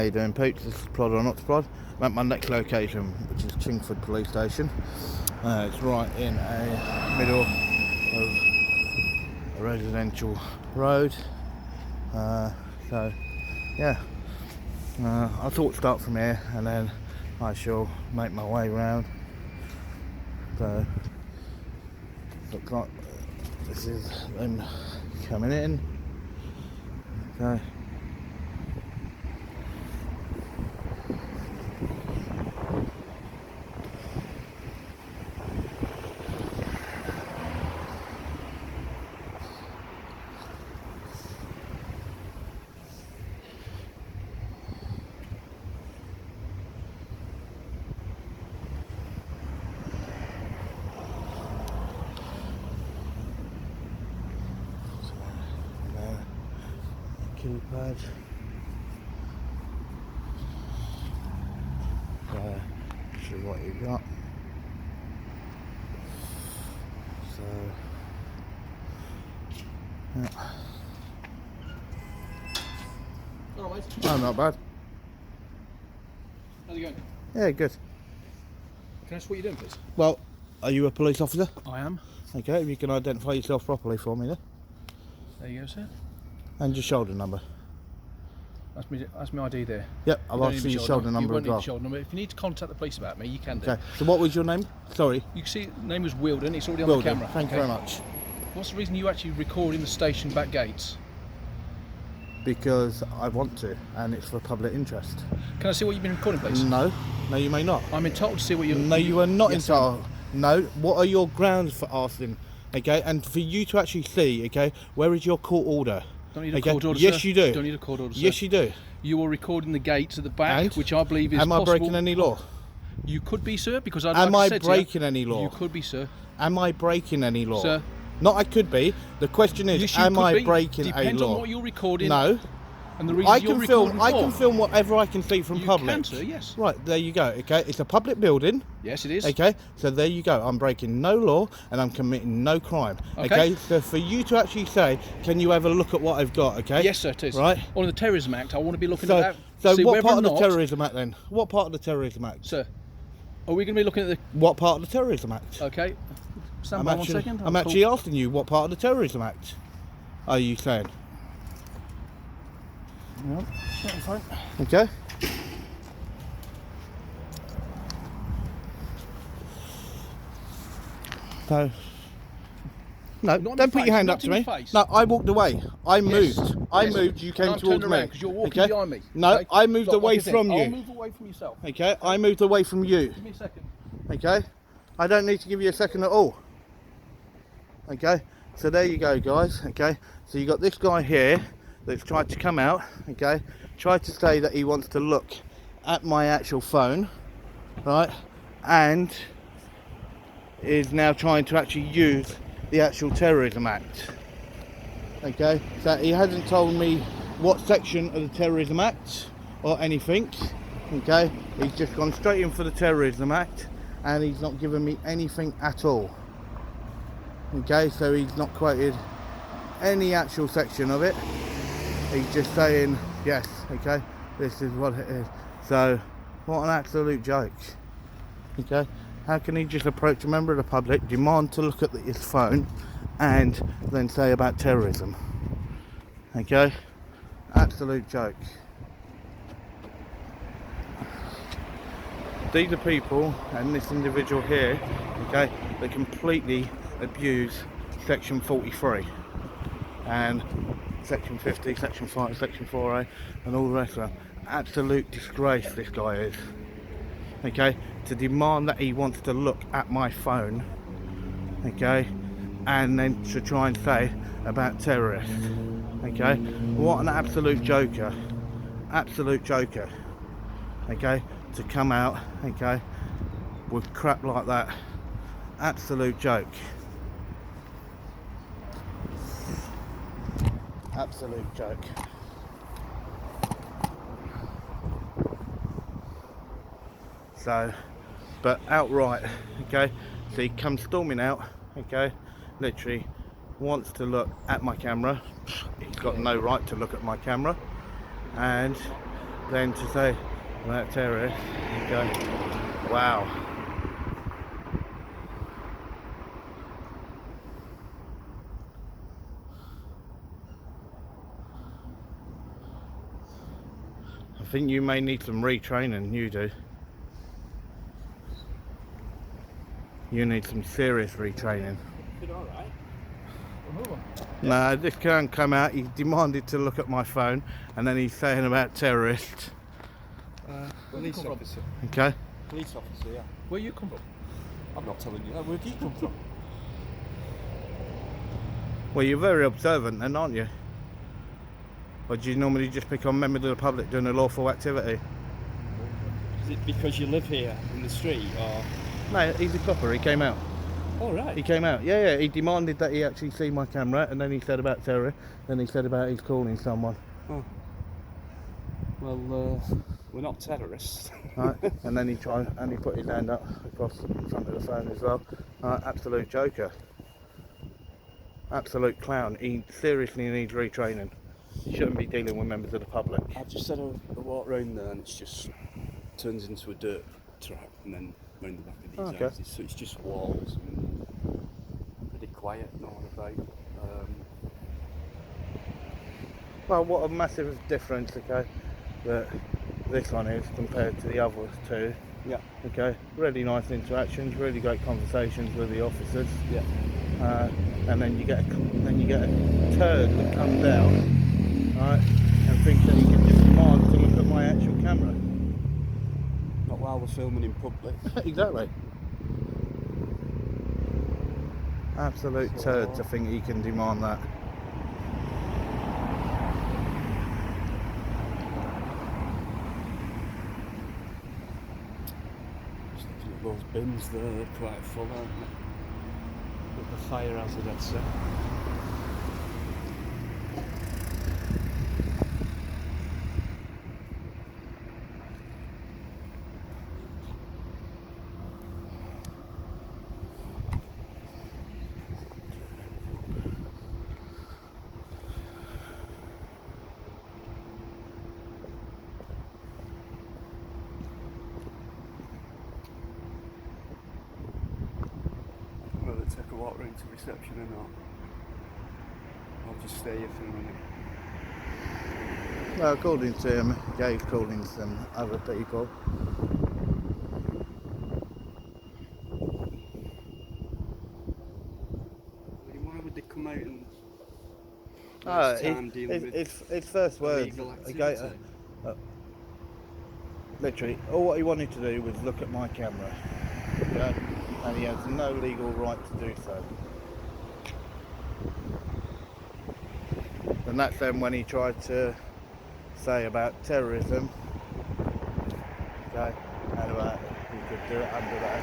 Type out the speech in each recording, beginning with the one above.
How you doing, Pete? This is Plod or Not to Plod. I'm at my next location, which is Chingford Police Station. It's right in a middle of a residential road. So yeah, I thought start from here and then I shall make my way round. So looks like this is them coming in. Okay. Keypad. See what you got. So yeah. All right, mate. Oh, not bad. How's it going? Yeah, good. Can I ask what you're doing, please? Well, are you a police officer? I am. Okay, if you can identify yourself properly for me then. There you go, sir. And your shoulder number. That's my ID there. Yep, I've asked for your shoulder number as You won't need well. the shoulder number. If you need to contact the police about me, you can do. Okay, so what was your name? Sorry. You can see the name was Weldon. It's already on Weldon, the camera. thank you very much. What's the reason you actually record in the station back gates? Because I want to, and it's for public interest. Can I see what you've been recording, please? No, you may not. I'm entitled to see what you're... No, you are not Yes, entitled. No, what are your grounds for asking? Okay, and for you to actually see, okay, where is your court order? Don't need a court order, Yes, sir. you do. Don't need a court order, sir. Yes, you do. You are recording the gates at the back, And? which I believe is Am I possible. breaking any law? You could be, sir, because I'd Am I like to say breaking any law? You could be, sir. Am I breaking any law? Sir. Not I could be. The question is, Yes, you am could I be. breaking a Depends law? on what you're recording. No. And the reason I you're can film. recording I for. can film whatever I can see from You public. can, sir, yes. Right, there you go. Okay, it's a public building. Yes, it is. Okay, so there you go. I'm breaking no law and I'm committing no crime. Okay. So for you to actually say, can you have a look at what I've got? Okay. Yes, sir, it is. Right. On the Terrorism Act, I want to be looking So, at that. so see what whether part or of the not, Terrorism Act then? What part of the Terrorism Act? Sir, are we going to be looking at the... What part of the Terrorism Act? Okay. Stand by 1 second. I'm actually asking you, what part of the Terrorism Act are you saying? Yep. Fine. Okay. So, no, Not in don't the put face, your hand not up to in the me. face. No, I walked away. I moved. Yes. I Yes. moved. You came And I'm towards turned me. around because you're walking Okay? behind me. No, Okay? I moved Look, away like I said, from I'll you. move away from yourself. Okay, I moved away from you. Give me a second. Okay, I don't need to give you a second at all. Okay, so there you go, guys. Okay, so you got this guy here that's tried to come out. Okay, tried to say that he wants to look at my actual phone, right, and is now trying to actually use the actual Terrorism Act. Okay, so he hasn't told me what section of the Terrorism Act or anything. Okay, he's just gone straight in for the Terrorism Act and he's not given me anything at all. Okay, so he's not quoted any actual section of it. He's just saying, yes, okay, this is what it is. So, what an absolute joke. Okay, how can he just approach a member of the public, demand to look at his phone, and then say about terrorism? Okay, absolute joke. These are people, and this individual here, okay, that completely abuse section 43 and section 50, section 5, section 4A and all the rest of them. Absolute disgrace this guy is. Okay, to demand that he wants to look at my phone, okay, and then to try and say about terrorists. Okay, what an absolute joker. Absolute joker. Okay, to come out, okay, with crap like that. Absolute joke. Absolute joke. So, but outright, okay, so he comes storming out, okay, literally wants to look at my camera. He's got no right to look at my camera, and then to say about terrorists, you go, wow. I think you may need some retraining, you do. You need some serious retraining. No, this can't come out. He demanded to look at my phone, and then he's saying about terrorists. Police officer. Okay. Police officer, yeah. Where you come from? I'm not telling you that. Where do you come from? Well, you're very observant then, aren't you? Or do you normally just pick on members of the public doing a lawful activity? Is it because you live here in the street, or...? No, he's a copper. He came out. Oh, right. He came out. Yeah. He demanded that he actually see my camera, and then he said about terror. Then he said about he's calling someone. Oh. Well, we're not terrorists. Right. And then he tried, and he put his hand up across in front of the phone as well. Absolute joker. Absolute clown. He seriously needs retraining. He shouldn't be dealing with members of the public. I've just had a walk round there, and it's just turns into a dirt track, and then round the back of these houses. So it's just walls and pretty quiet, not about. Well, what a massive difference, okay, that this one is compared to the other two. Yeah. Okay, really nice interactions, really great conversations with the officers. Yeah. And then you get a turd that comes out, right, and thinks that he can just demand to look at my actual camera. Not while we're filming in public. Exactly. Absolute turd to think he can demand that. Just looking at those bins there, they're quite full, aren't they? With the fire hazard, I'd say. Whether to take a walk round to reception or not. I'll just stay here for a minute. Well, according to him, Gabe's calling some other people. Why would they come out and His first words, illegal okay, activity? literally, all what he wanted to do was look at my camera, okay? And he has no legal right to do so. And that's then when he tried to say about terrorism, okay, and about he could do it under that.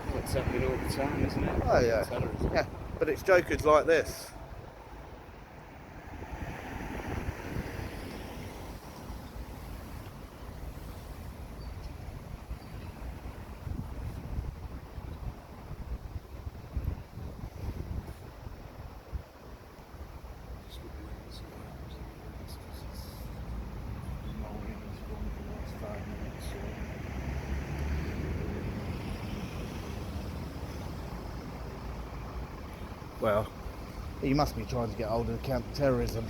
Well, it's happening all the time, isn't it? Oh yeah, Terrorism. yeah, but it's jokers like this. Well, he must be trying to get hold of the counter-terrorism.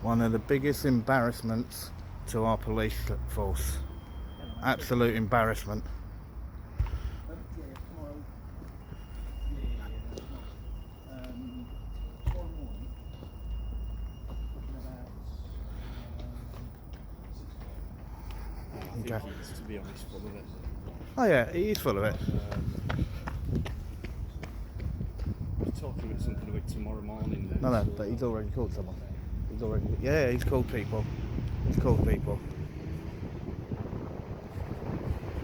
One of the biggest embarrassments to our police force. Absolute embarrassment. Okay. To be honest, full of it. Oh yeah, he is full of it. We're talking about something about tomorrow morning then. No, but he's already called someone. He's called people. He's called people.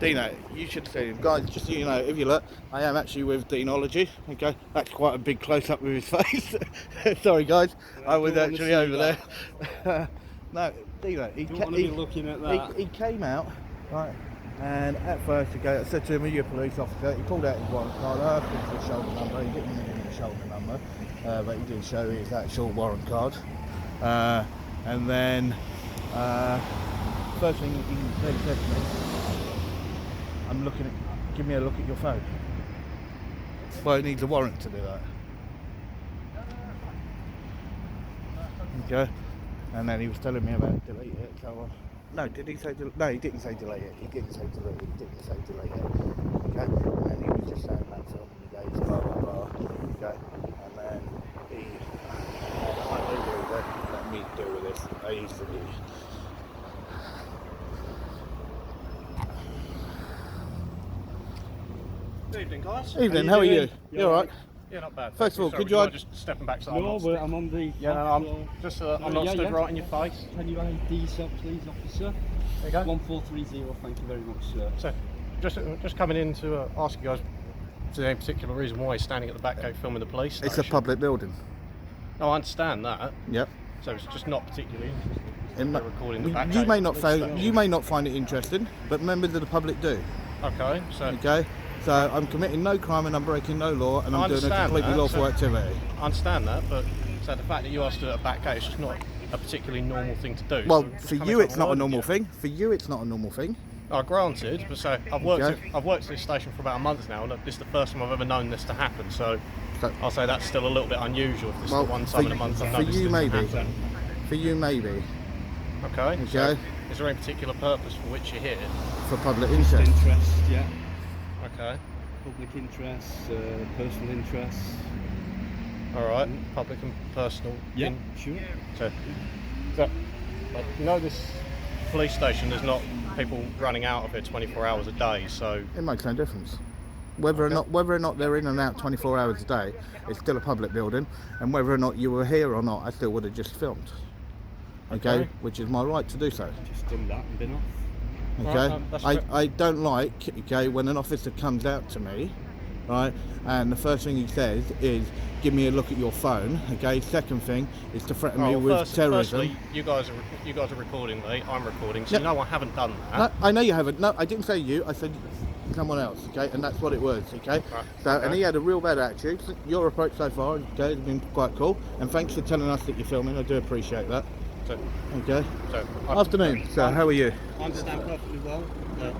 Dino, you should see him. Guys, just so you know, if you look, I am actually with Deanology, okay? That's quite a big close-up with his face. Sorry, guys, I was actually over there. No, Dino, he came out, right, and at first, okay, I said to him, are you a police officer? He pulled out his warrant card, I asked him for a shoulder number, he didn't give me the shoulder number, but he did show his actual warrant card. And then, first thing he said to me, give me a look at your phone. Well, it needs a warrant to do that. Okay. And then he was telling me about delete it, so no, did he say no, he didn't say delete it, he didn't say delete it, he didn't say delete it. Okay. And then he was just saying that film the gates, blah blah blah. Okay. And then he let me deal with this easily. Good evening, guys. Evening, how are you? You alright? Yeah, not bad. First of all, Sorry, could you... just stepping back so I'm on the... Yeah, no, I'm just... I'm not stood right in your face. Can you ID, sir, please, officer? There you go. 1430, thank you very much, sir. So, just coming in to ask you guys, is there any particular reason why you're standing at the back gate filming the police station? It's a public building. No, I understand that. Yep. So it's just not particularly interesting. They're recording the back you gate may not police find station. you may not find it interesting, but members of the public do. Okay, so... Okay. So I'm committing no crime and I'm breaking no law and I'm doing a understand completely that, lawful so- activity. I understand that, but so the fact that you asked at a back gate is just not a particularly normal thing to do. Well, So just for coming you to it's not a word normal with you. thing. For you it's not a normal thing. Oh, granted, but so I've worked Okay. I've worked at this station for about a month now, and this is the first time I've ever known this to happen. So So- I'll say that's still a little bit unusual. If this is Well, the one time in a month I've for noticed you this maybe. happen. For you maybe. Okay. So Okay. is there any particular purpose for which you're here? For public interest. Interest, yeah. Okay. Public interest, personal interest. All right. Public and personal. Yeah, sure. So you know this police station. There's not people running out of it 24 hours a day. So It makes no difference. Whether or not they're in and out 24 hours a day, it's still a public building, and whether or not you were here or not, I still would have just filmed. Okay, which is my right to do so. Just done that and been off. Okay, Right, that's fair. I don't like, okay, when an officer comes out to me, right, and the first thing he says is, give me a look at your phone. Okay, second thing is to threaten me with terrorism. Firstly, you guys are recording me. I'm recording, so Yep. you know I haven't done that. No, I know you haven't. No, I didn't say you. I said someone else. Okay, and that's what it was. Okay. Right, So, and okay. he had a real bad attitude. Your approach so far, okay, has been quite cool. And thanks for telling us that you're filming. I do appreciate that. So, Okay. so Afternoon. So, how are you? I understand perfectly well that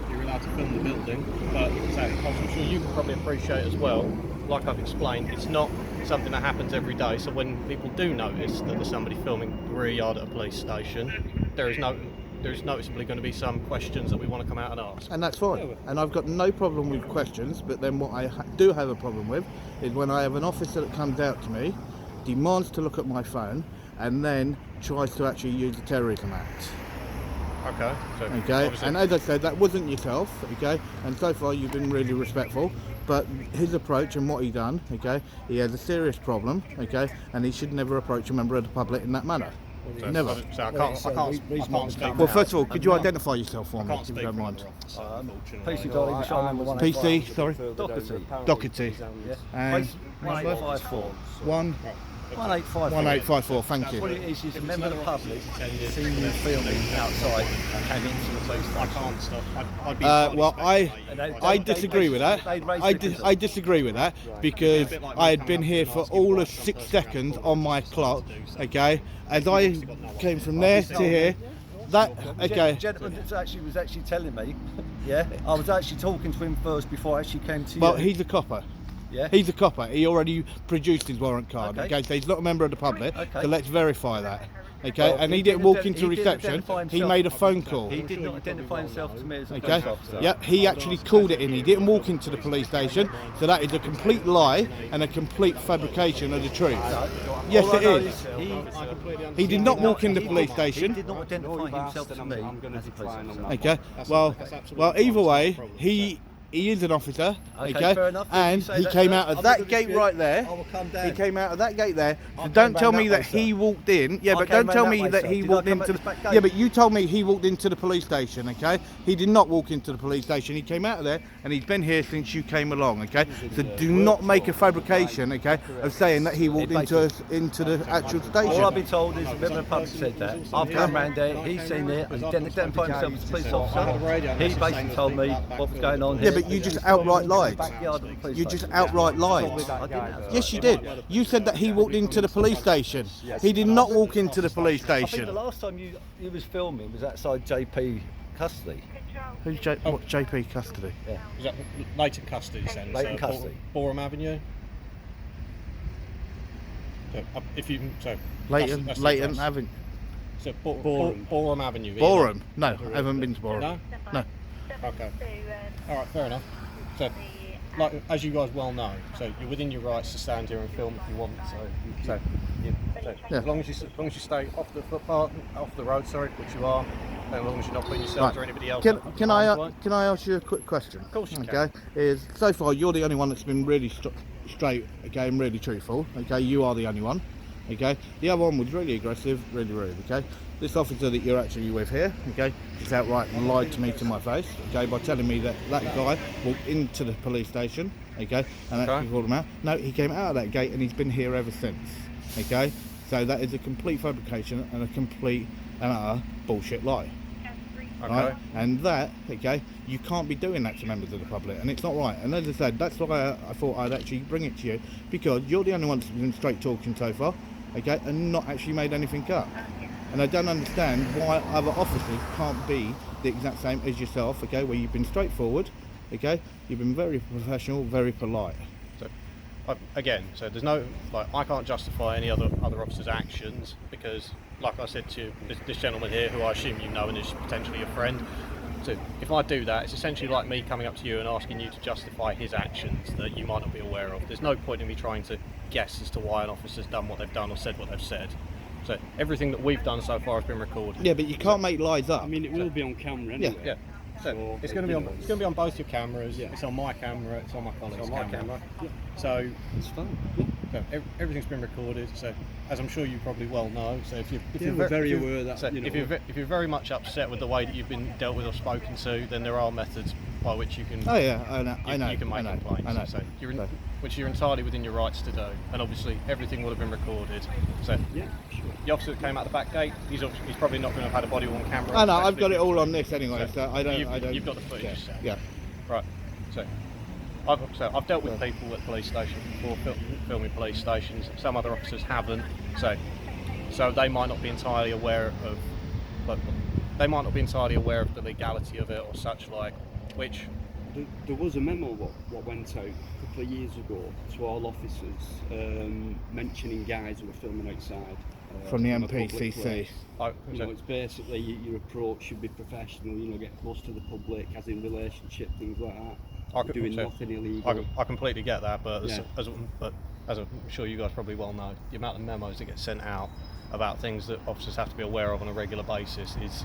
you're allowed to film the building, but so, I'm sure you can probably appreciate as well, like I've explained, it's not something that happens every day. So when people do notice that there's somebody filming the rear yard at a police station, there's noticeably going to be some questions that we want to come out and ask. And that's fine. And I've got no problem with questions. But then what I do have a problem with is when I have an officer that comes out to me, demands to look at my phone, and then tries to actually use the Terrorism Act. Okay. So Okay, obviously- and as I said, that wasn't yourself, okay, and so far you've been really respectful, but his approach and what he done, okay, he has a serious problem, okay, and he should never approach a member of the public in that manner. so, Never. So I can't speak. Well, first of all, could you identify yourself for I me, can't if speak you don't for mind? another officer, unfortunately. PC Dolly, show number 185. PC, sorry? Doherty. Doherty. Yeah. And 1854. 1854, thank What you. it is a member of the public seen you filming outside and came into the police I station. can't stop. I'd be Well, I They- disagree with that. they'd raised the concern. I disagree with that because I had been here for all of 6 seconds on my clock, okay, as I came from there to here, that, okay, The gentleman that was actually telling me, yeah, I was actually talking to him first before I actually came to well, you. he's a copper. Yeah. He's a copper. He already produced his warrant card. Okay. Okay, so he's not a member of the public. Okay. So let's verify that. Okay, Well, and he he didn't didn't walk ident- into he didn't reception. identify He himself. made a phone call. He did not identify himself to me as a Okay. police officer. Yeah, he actually called it in. He didn't walk into the police station. So that is a complete lie and a complete fabrication of the truth. Yes, All I it know is. He He did not walk in the police station. He did not identify himself to me as a police officer. Okay. Well, either way, he he is an officer, Okay, okay? fair enough. If you And say he that, came sir, out of I'm not that gonna gate dispute. right there. I will come down. He came out of that gate there. So I don't came tell round me that that way, he sir. walked in. Yeah, I but came don't tell round me that way, that sir. he Did I walked come into out the. this back Yeah, gate? but you told me he walked into the police station, okay? He did not walk into the police station. He came out of there, and he's been here since you came along, okay? So do not make a fabrication, okay, of saying that he walked into the actual All station. I've been told is the member of the public said that. I've come round there, he's seen it, and he didn't identify himself as a police officer. He basically told me what was going on Yeah, here. but you just outright lied. Backyard of the police You just station. outright lied. I didn't. Yes, you did. You said that he walked into the police station. He did not walk into the police I think the station. last time you was filming was outside JP custody. Who's what JP custody? Is that latent custody then? Latent custody. Boreham Avenue. So, if you so Leighton that's the address. Avenue. So Boreham Avenue. Boreham? No, I haven't been to Boreham. No. No. Okay. All right. Fair enough. So, like as you guys well know, so you're within your rights to stand here and film if you want. So Yeah. as long as you stay off the footpath, off the road, sorry, which you are, and as long as you're not putting yourself or anybody else. Can I ask you a quick question? Of course you can. Okay. Is so far you're the only one that's been really straight, okay, and really truthful. Okay, you are the only one. Okay. The other one was really aggressive, really rude. Okay. This officer that you're actually with here, okay, just outright lied to me to my face, okay, by telling me that that guy walked into the police station, okay, and actually called him out. No, he came out of that gate and he's been here ever since, okay. So that is a complete fabrication and a complete and utter bullshit lie. Okay. Right? And that, okay, you can't be doing that to members of the public, and it's not right. And as I said, that's why I thought I'd actually bring it to you, because you're the only one that's been straight talking so far, okay, and not actually made anything up. And I don't understand why other officers can't be the exact same as yourself, okay, where you've been straightforward, okay, you've been very professional, very polite. So, again, so there's no, like, I can't justify any other officer's actions because, like I said to you, this gentleman here, who I assume you know and is potentially a friend, so if I do that, it's essentially like me coming up to you and asking you to justify his actions that you might not be aware of. There's no point in me trying to guess as to why an officer's done what they've done or said what they've said. So everything that we've done so far has been recorded. Yeah, but you can't make lies up. I mean, it will be on camera anyway. Yeah. So it's going to be on both your cameras. Yeah. It's on my camera. It's on my colleague's camera. Yeah. So It's fine. so everything's been recorded. So as I'm sure you probably well know. So if We're very aware that so if you're very much upset with the way that you've been dealt with or spoken to, then there are methods by which you can. Oh yeah, I know. You can make complaints. I know. So which you're entirely within your rights to do, and obviously everything will have been recorded. So Yeah, sure. the officer that came out the back gate, he's probably not going to have had a body worn camera. I know. I've got it all on this anyway, so I don't. You've got the footage. Yeah. yourself. Yeah. Right. I've dealt with people at police stations before, filming police stations. Some other officers haven't. So they might not be entirely aware of. They might not be entirely aware of the legality of it or such like, which. There was a memo what went out a couple of years ago to all officers mentioning guys who were filming outside. From the on a public MPCC. place. You know, it's basically your approach should be professional. You know, get close to the public, as in relationship, things like that. Doing nothing illegal. I completely get that, but Yeah. as I'm sure you guys probably well know, the amount of memos that get sent out about things that officers have to be aware of on a regular basis is.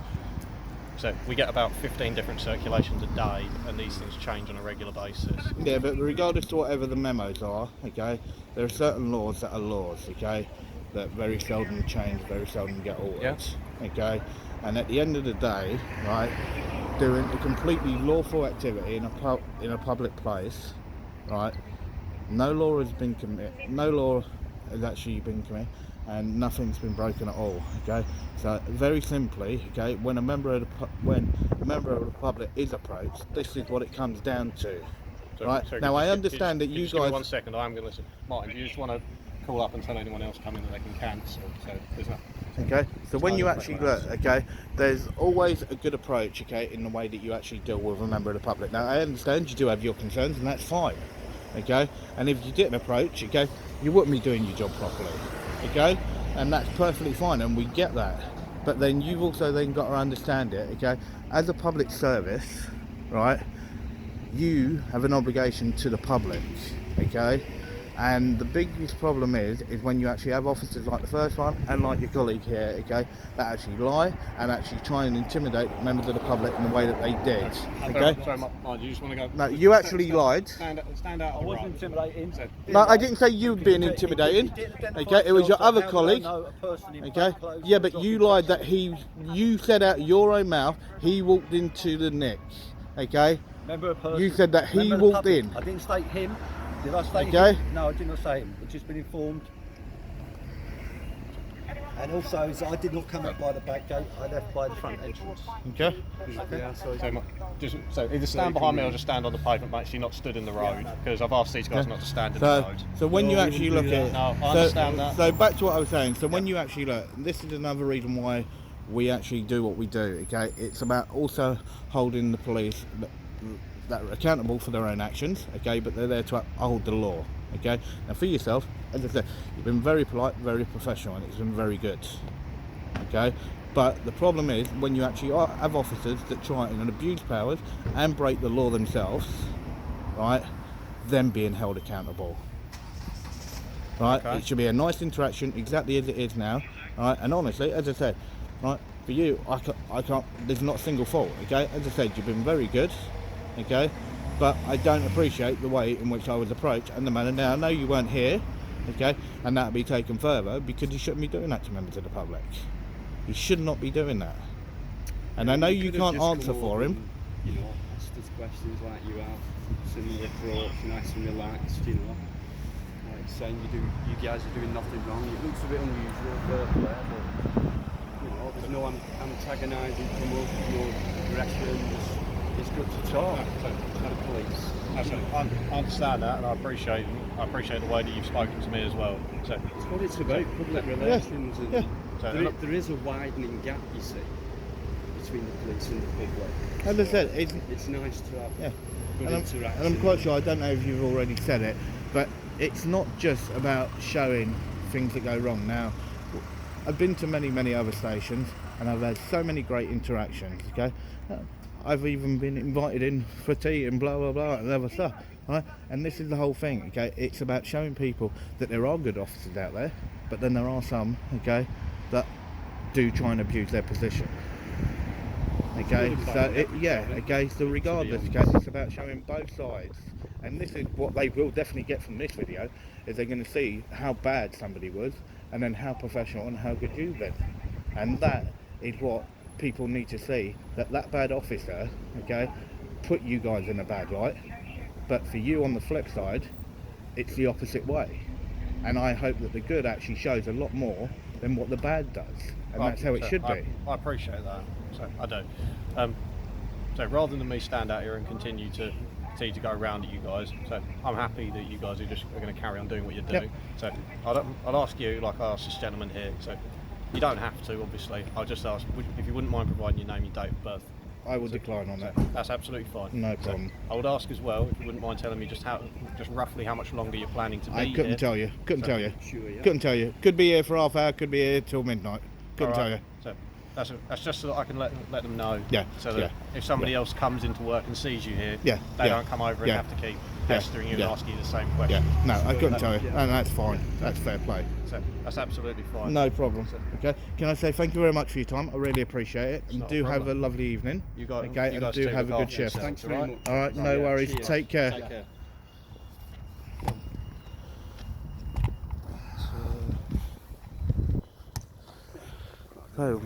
So we get about 15 different circulations a day, and these things change on a regular basis. Yeah, but regardless to whatever the memos are, okay, there are certain laws that are laws, okay, that very seldom change, very seldom get altered, Yeah. okay, and at the end of the day, right, doing a completely lawful activity in a public place, right, no law has been committed, no law has actually been committed, and nothing's been broken at all, okay. So very simply, okay, when a member of the public is approached, this is what it comes down to, right. Now I understand that you Give me guys. 1 second, I'm going to listen. Martin, do you just want to call up and tell anyone else coming that they can cancel? So there's no. Okay, so when you actually look, okay, there's always a good approach, okay, in the way that you actually deal with a member of the public. Now I understand you do have your concerns, and that's fine, okay. And if you didn't approach, okay, you wouldn't be doing your job properly, okay. And that's perfectly fine, and we get that. But then you've also then got to understand it, okay? As a public service, right, you have an obligation to the public, okay? And the biggest problem is when you actually have officers like the first one and like your colleague here, okay, that actually lie and actually try and intimidate members of the public in the way that they did, okay? Sorry, mind you just want to go. No, you actually lied. Stand out. I wasn't intimidating. No, I didn't say you were being intimidating. Okay, it was your other colleague. Okay, yeah, but you lied that you said out of your own mouth he walked into the nick. Okay, you said that he walked in. I didn't state him. Did I state Okay. him? No, I did not say him. I've just been informed. And also, I did not come up by the back gate. I left by the front entrance. Okay. Yeah, so So either stand behind me or just stand on the pavement, mate. So you're not stood in the road, because I've asked these guys not to stand in the road. So when you actually look at it, No, I understand that. So back to what I was saying. So when you actually look, this is another reason why we actually do what we do. Okay, it's about also holding the police that are accountable for their own actions. Okay, but they're there to uphold the law. Okay, now for yourself, as I said, you've been very polite, very professional, and it's been very good. Okay, but the problem is when you actually have officers that try and abuse powers and break the law themselves, right, them being held accountable. Right, Okay. it should be a nice interaction, exactly as it is now. Right, and honestly, as I said, right, for you, I can't. There's not a single fault. Okay, as I said, you've been very good. Okay, but I don't appreciate the way in which I was approached and the manner. Now I know you weren't here, okay, and that'll be taken further because you shouldn't be doing that to members of the public. You should not be doing that. And I know you can't answer for him. You know, asked us questions like you have, similar approach, nice and relaxed. You know, like saying you guys are doing nothing wrong. It looks a bit unusual, fair play, but you know, there's no antagonising, promote no aggression. It's good to talk to the police. Absolutely. I understand that, and I appreciate the way that you've spoken to me as well. So It's what it's about, public relations, and So there is a widening gap, you see, between the police and the public. As I said, It's nice to have yeah. good interaction. And I'm quite sure, I don't know if you've already said it, but it's not just about showing things that go wrong. Now, I've been to many other stations and I've had so many great interactions, okay? I've even been invited in for tea and blah blah blah and other stuff, right? And this is the whole thing, okay? It's about showing people that there are good officers out there, but then there are some, okay, that do try and abuse their position. Okay, so regardless, okay, it's about showing both sides, and this is what they will definitely get from this video, is they're going to see how bad somebody was, and then how professional and how good you've been, and that is what people need to see, that bad officer, okay, put you guys in a bad light, but for you on the flip side, it's the opposite way, and I hope that the good actually shows a lot more than what the bad does, and that's how it should be. I appreciate that. So I do. So rather than me stand out here and continue to go around at you guys, so I'm happy that you guys are going to carry on doing what you're doing. Yep. So I'd ask you, like I asked this gentleman here. So you don't have to, obviously. I'll just ask if you wouldn't mind providing your name and date of birth. I will decline on that. That's absolutely fine. No problem. I would ask as well if you wouldn't mind telling me just roughly how much longer you're planning to be I couldn't here. tell you. Couldn't tell you. Sure, yeah. Couldn't tell you. Could be here for half hour. Could be here till midnight. Couldn't tell you. So that's just so that I can let them know. Yeah. So that if somebody else comes into work and sees you here, Yeah, they yeah, don't come over and yeah, have to keep pestering you and yeah. asking you the same Yeah. question. No, I couldn't tell you. And that's fine. That's fair play. So that's absolutely fine. No problem. Okay. Can I say thank you very much for your time? I really appreciate it. And not a do have a problem. lovely evening. You got. Okay. You And guys do take have a good good care of shift. yourselves, Thanks very alright? much. All right. No worries. Cheers. Take care. Take care. So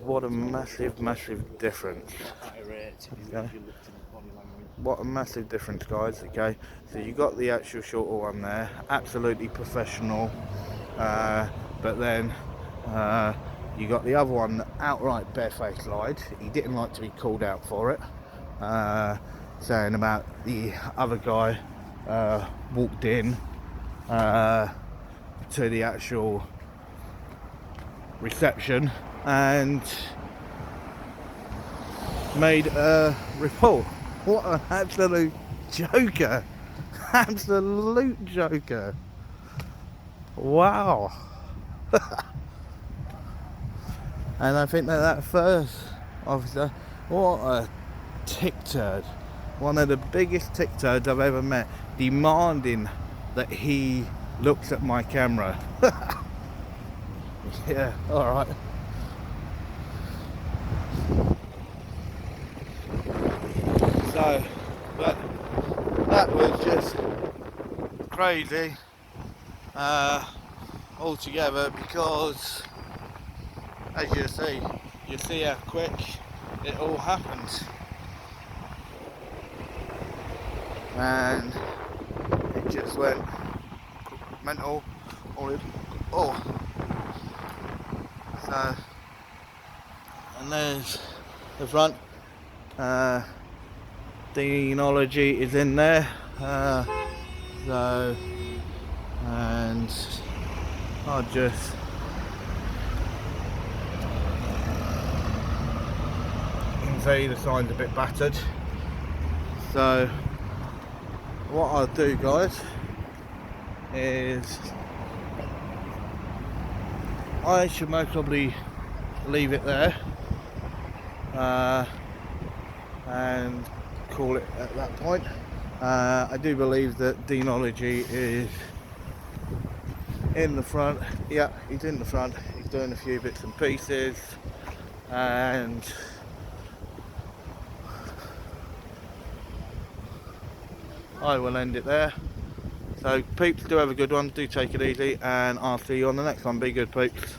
what a massive difference. Okay. What a massive difference, guys. Okay, so you got the actual shorter one there, absolutely professional, but then you got the other one that outright barefaced lied. He didn't like to be called out for it, saying about the other guy walked in to the actual reception and made a report. What an absolute joker. Absolute joker. Wow. And I think that first officer, what a tick turd. one of the biggest TikTokers I've ever met, demanding that he looks at my camera. Yeah, alright. So, but that was just crazy altogether, because as you see how quick it all happens, and it just went mental. So, and there's the front. Deanology is in there. So, and I'll just you can see the sign's a bit battered. So what I'll do, guys, is I should most probably leave it there and call it at that point. I do believe that Deanology is in the front. Yeah, he's in the front. He's doing a few bits and pieces, and I will end it there. So peeps, do have a good one, do take it easy, and I'll see you on the next one. Be good, peeps.